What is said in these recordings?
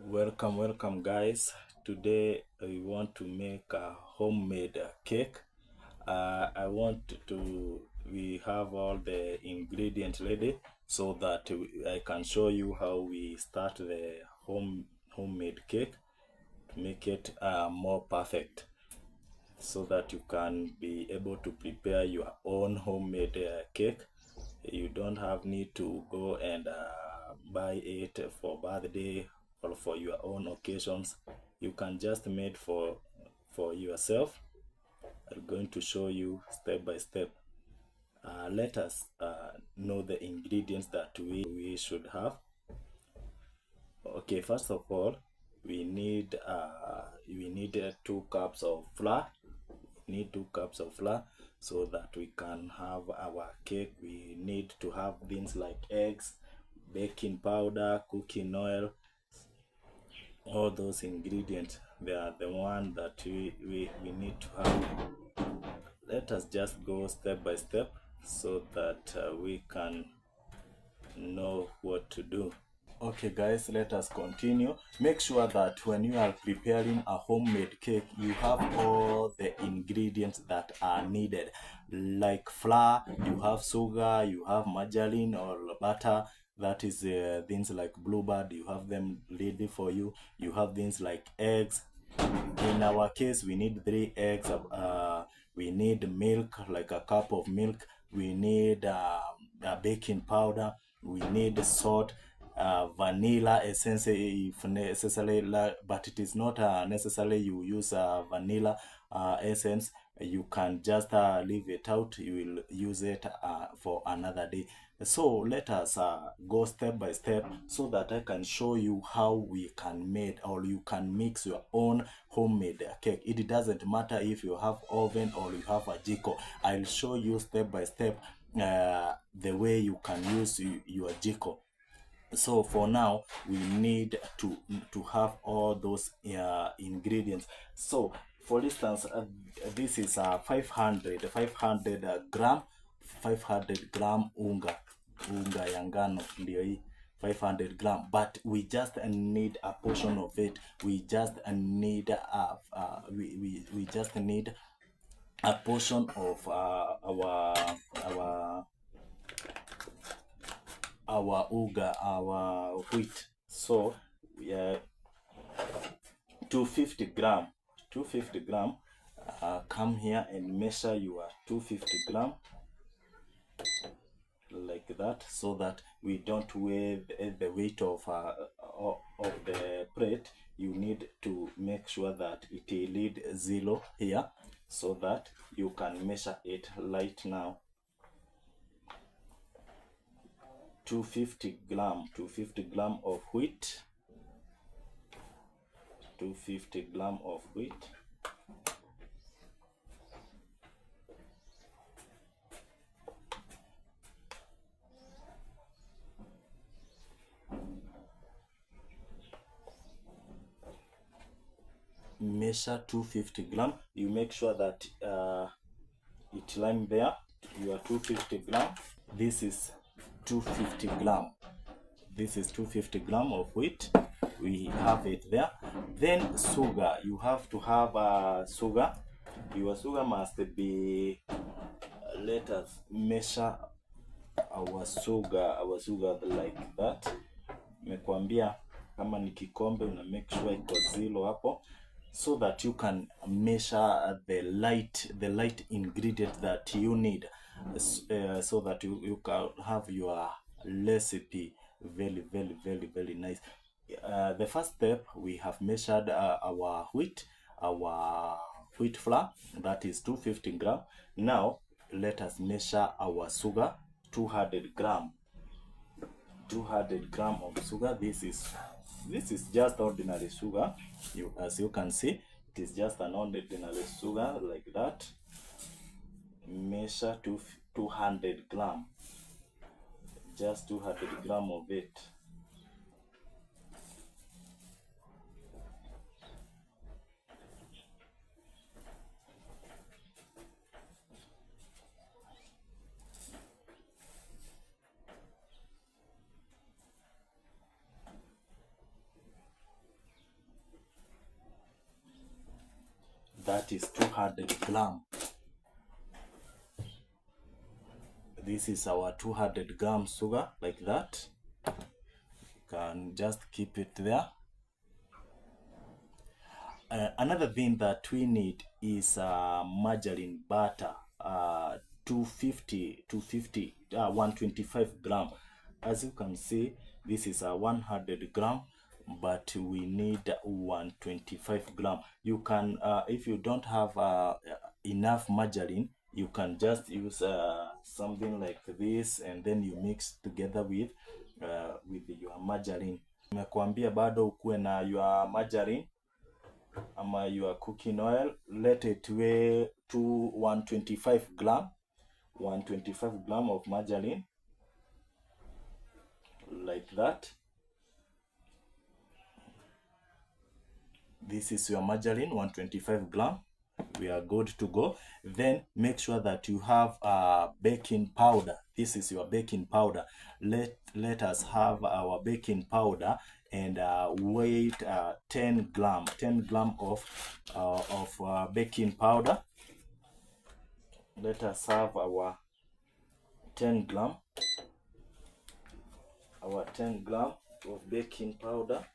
Welcome, guys. Today we want to make a homemade cake. We have all the ingredients ready so that I can show you how we start the homemade cake to make it more perfect so that you can be able to prepare your own homemade cake. You don't have need to go and buy it for birthday or for your own occasions. You can just make for yourself. I'm going to show you step by step. Let us know the ingredients that we should have. Okay, first of all, we need 2 cups of flour. Need 2 cups of flour so that we can have our cake. We need to have things like eggs, baking powder, cooking oil. All those ingredients, they are the one that we need to have. Let us just go step by step so that we can know what to do. Okay guys, let us continue. Make sure that when you are preparing a homemade cake, you have all the ingredients that are needed. Like flour, you have sugar, you have margarine or butter. That is things like Bluebird, you have them ready for you. You have things like eggs. In our case, we need 3 eggs. We need milk, like a cup of milk. We need baking powder. We need salt, vanilla essence if necessary, but it is not necessary you use vanilla essence. You can just leave it out. You will use it for another day. So let us go step by step so that I can show you how we can make, or you can mix your own homemade cake. It doesn't matter if you have oven or you have a jiko. I'll show you step by step the way you can use your jiko. So for now, we need to have all those ingredients. So for instance, this is 500 gram 500 gram unga ya ngano, ndio hii 500 gram, but we just need a portion of it. We just need we just need a portion of our uga, our wheat. So we are 250 gram. Come here and measure your 250 gram like that, so that we don't weigh the weight of the plate. You need to make sure that it lead 0 here so that you can measure it right now. 250 gram of wheat. 250 gram of wheat. Measure 250 gram. You make sure that it line there. Your 250 gram. This is 250 gram. This is 250 gram of wheat. We have it there. Then sugar. You have to have sugar. Your sugar must be. Let us measure our sugar like that. Nimekuambia kama ni kikombe, una make sure iko 0 hapo, so that you can measure the light ingredient that you need, so that you can have your recipe very nice. The first step, we have measured our wheat flour, that is 250 gram. Now let us measure our sugar, 200 gram. 200 gram of sugar. This is just ordinary sugar. As you can see, it is just an ordinary sugar like that. Measure 200 gram. Just 200 gram of it. that is 200 gram. This is our 200 gram sugar, like that. You can just keep it there. Another thing that we need is margarine butter, 125 gram. As you can see, this is a 100 gram, but we need 125 gram. You can, if you don't have enough margarine, you can just use something like this, and then you mix together with your margarine. Nimekuambia bado ukuwe na your margarine ama your cooking oil, let it weigh to 125 gram of margarine, like that. This is your margarine, 125 gram. We are good to go. Then make sure that you have baking powder. This is your baking powder. Let us have our baking powder and weight 10 gram of baking powder. Let us have our 10 gram of baking powder.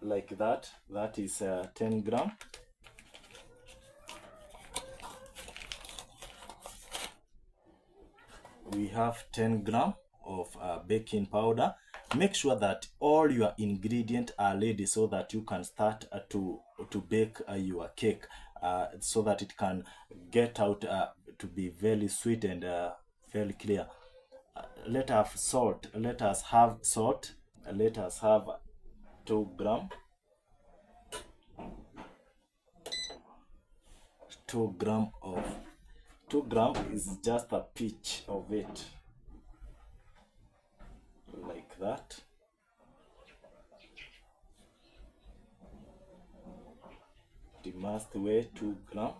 Like that. That is 10 gram. We have 10 gram of baking powder. Make sure that all your ingredients are ready so that you can start to bake your cake, so that it can get out to be very sweet and very clear. Let us have salt. Let us have 2 gram. 2 gram is just a pinch of it, like that. It must weigh 2 gram.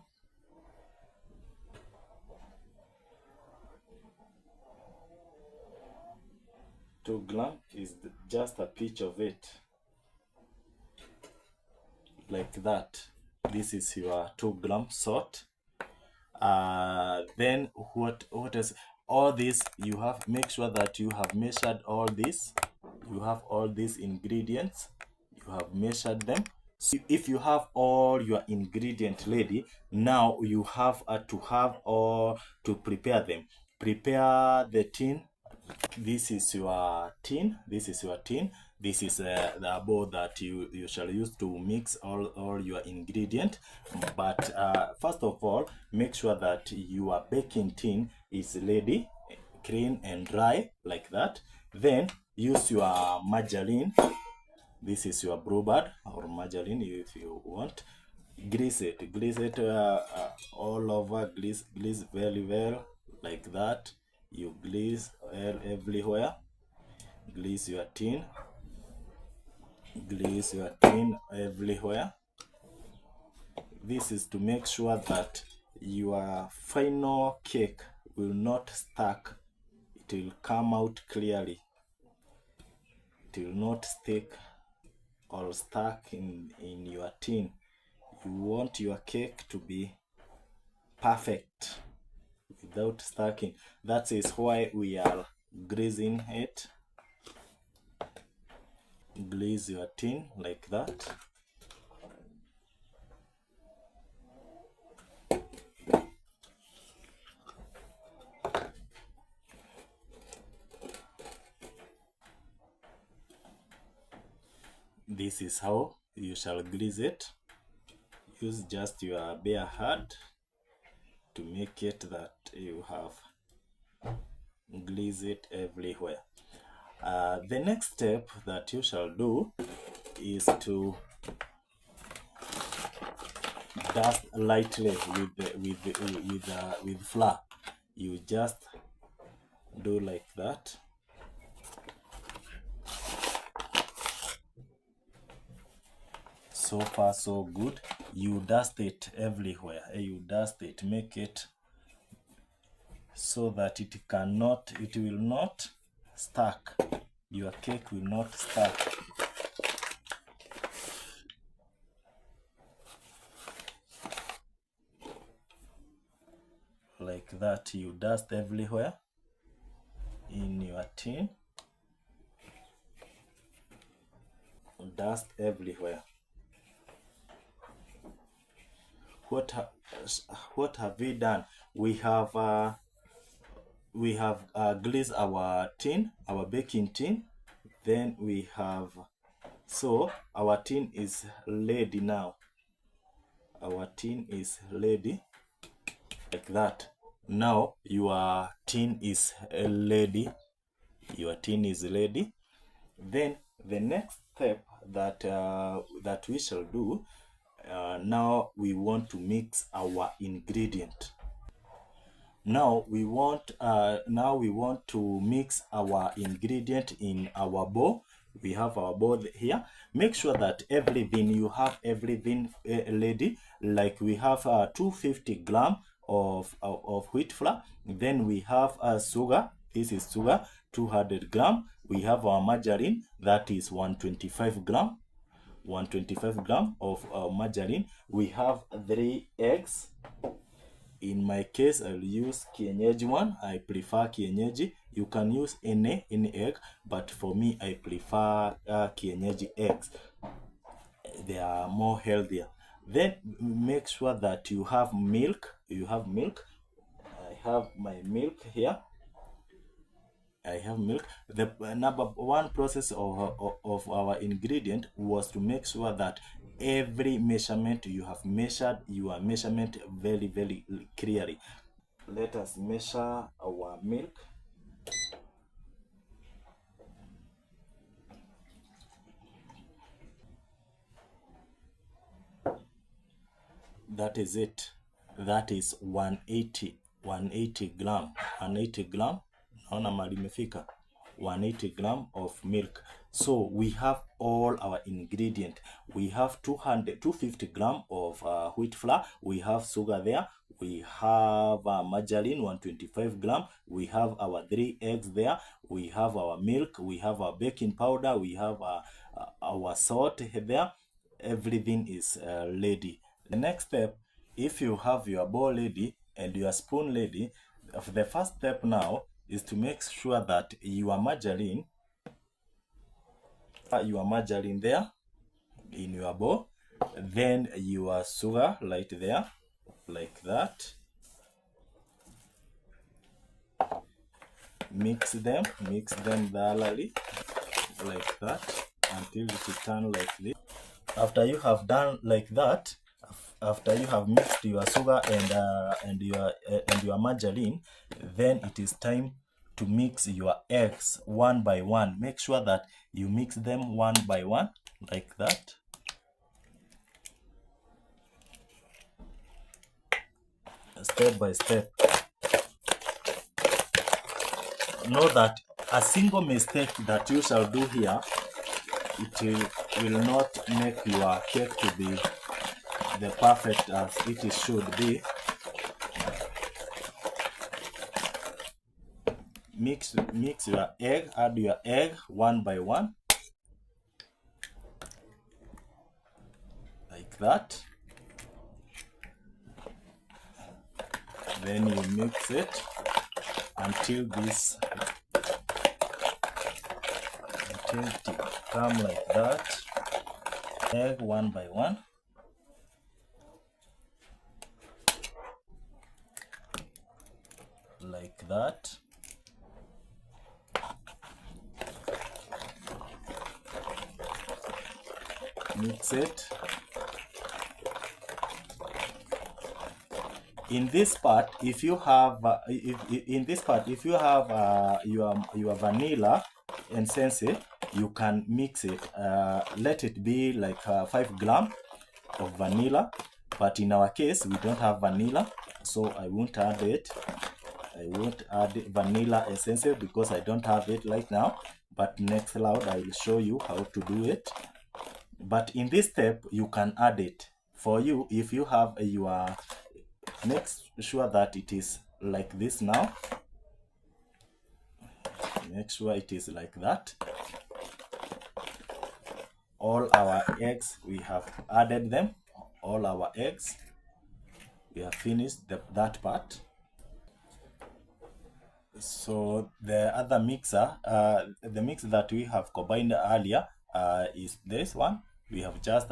Two gram is just a pinch of it, like that. This is your 2 gram salt. Then what is all this? You have make sure that you have measured all this. You have all these ingredients, you have measured them. So if you have all your ingredients ready, now you have to prepare them. Prepare the tin. This is your tin. This is the bowl that you shall use to mix all your ingredient. But first of all, make sure that your baking tin is ready, clean and dry, like that. Then use your margarine. This is your bluebird or margarine if you want. Grease it all over. Grease very well, like that. You grease everywhere. Grease your tin everywhere. This is to make sure that your final cake will not stuck. It will come out clearly. It will not stick or stuck in your tin. You want your cake to be perfect without stacking. That is why we are greasing it. Glaze your tin like that. This is how you shall grease it. Use just your bare hand to make it that you have grease it everywhere. The next step that you shall do is to dust lightly with flour. You just do like that. So far so good. You dust it everywhere. You dust it, make it so that it will not stuck. Your cake will not stuck. Like that, you dust everywhere in your tin. Dust everywhere. What have we done? We have greased our tin, our baking tin. Then we have, so our tin is ready now. Our tin is ready like that. Now your tin is ready. Your tin is ready. Then the next step that that we shall do, now we want to mix our ingredient. Now we want to mix our ingredient in our bowl. We have our bowl here. Make sure that everything, you have everything ready. Like we have 250 gram of wheat flour. Then we have sugar. This is sugar, 200 gram. We have our margarine, that is 125 gram. 125 gram of margarine. We have 3 eggs. In my case, I'll use kienyeji one. I prefer kienyeji. You can use any egg, but for me, I prefer kienyeji eggs. They are more healthier. Then make sure that you have milk. You have milk. I have my milk here. I have milk. The number one process of our ingredient was to make sure that every measurement you have measured your measurement very, very clearly. Let us measure our milk. That is it. That is 180 gram. 180 gram. Naona mali imefika. 180 gram of milk. So we have all our ingredient. We have 250 gram of wheat flour. We have sugar there. We have margarine, 125 gram. We have our 3 eggs there. We have our milk. We have our baking powder. We have our salt there. Everything is ready. The next step, if you have your bowl ready and your spoon ready, the first step now is to make sure that your margarine there in your bowl, then your sugar right there, like that. Mix them thoroughly, like that, until it turns like this. After you have done like that, after you have mixed your sugar and your margarine, then it is time to mix your eggs one by one. Make sure that you mix them one by one, like that. Step by step. Know that a single mistake that you shall do here, it will not make your cake to be the perfect as it should be. Mix your egg, add your egg one by one, like that. Then you mix it until it come like that. Egg one by one. Like that. Mix it. In this part, if you have your vanilla essence, you can mix it. Let it be like 5 gram of vanilla, but in our case we don't have vanilla, so I won't add it. I won't add vanilla essence because I don't have it right now, but next loud I will show you how to do it. But in this step you can add it. For you, if you have your, make sure that it is like this now. Make sure it is like that. All our eggs, we have added them. All our eggs, we have finished that part. So the other mixer, the mix that we have combined earlier is this one. We have just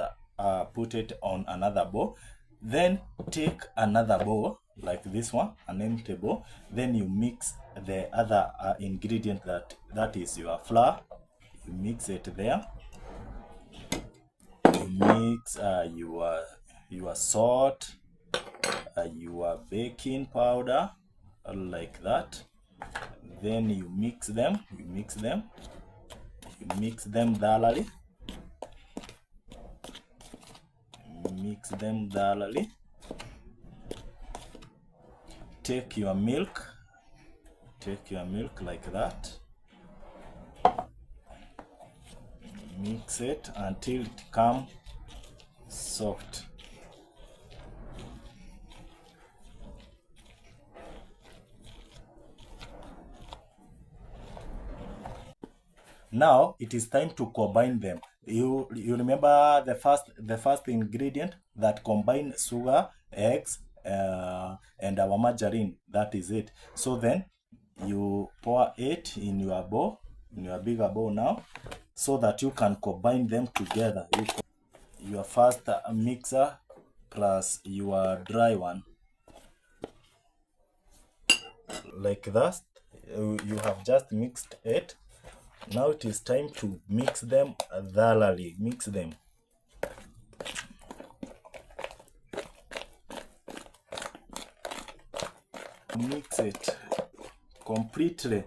put it on another bowl. Then take another bowl like this one, an empty bowl. Then you mix the other ingredient that is your flour. You mix it there. You mix your salt, your baking powder, like that. Then you mix them thoroughly. Mix them thoroughly. Take your milk like that. Mix it until it becomes soft. Now it is time to combine them. You remember the first ingredient that combine sugar, eggs, and our margarine. That is it. So then you pour it in your bowl, in your bigger bowl now, so that you can combine them together. Your first mixer plus your dry one, like that. You have just mixed it. Now it is time to mix them thoroughly. Mix them. Mix it completely.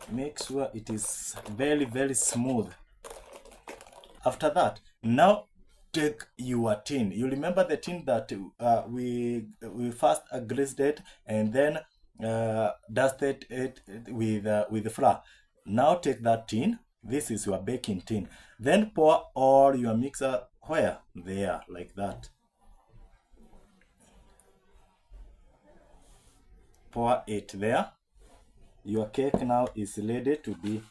Make sure it is very, very smooth. After that, now take your tin. You remember the tin that we first greased it and then dusted it with flour. Now take that tin. This is your baking tin. Then pour all your mixer where? There, like that. Pour it there. Your cake now is ready to be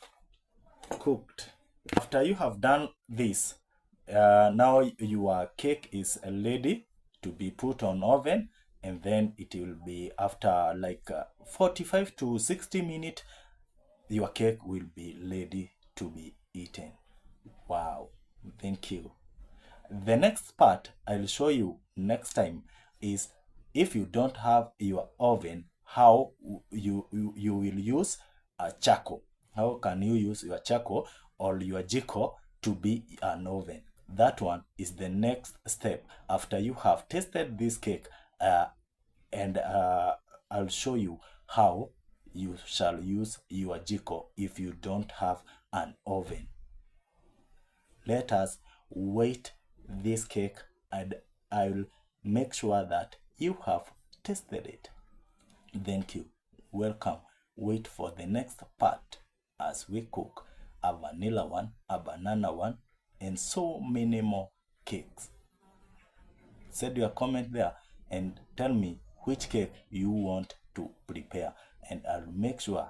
cooked. After you have done this, now your cake is ready to be put on oven, and then it will be after like 45 to 60 minutes, your cake will be ready to be eaten. Wow, thank you. The next part I'll show you next time is if you don't have your oven, how you will use a charcoal. How can you use your charcoal or your jiko to be an oven? That one is the next step after you have tasted this cake, and I'll show you how you shall use your jiko if you don't have an oven. Let us wait this cake, and I'll make sure that you have tasted it. Thank you. Welcome. Wait for the next part as we cook a vanilla one, a banana one, and so many more cakes. Send your comment there and tell me which cake you want to prepare, and I'll make sure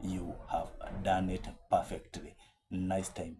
you have done it perfectly. Nice time.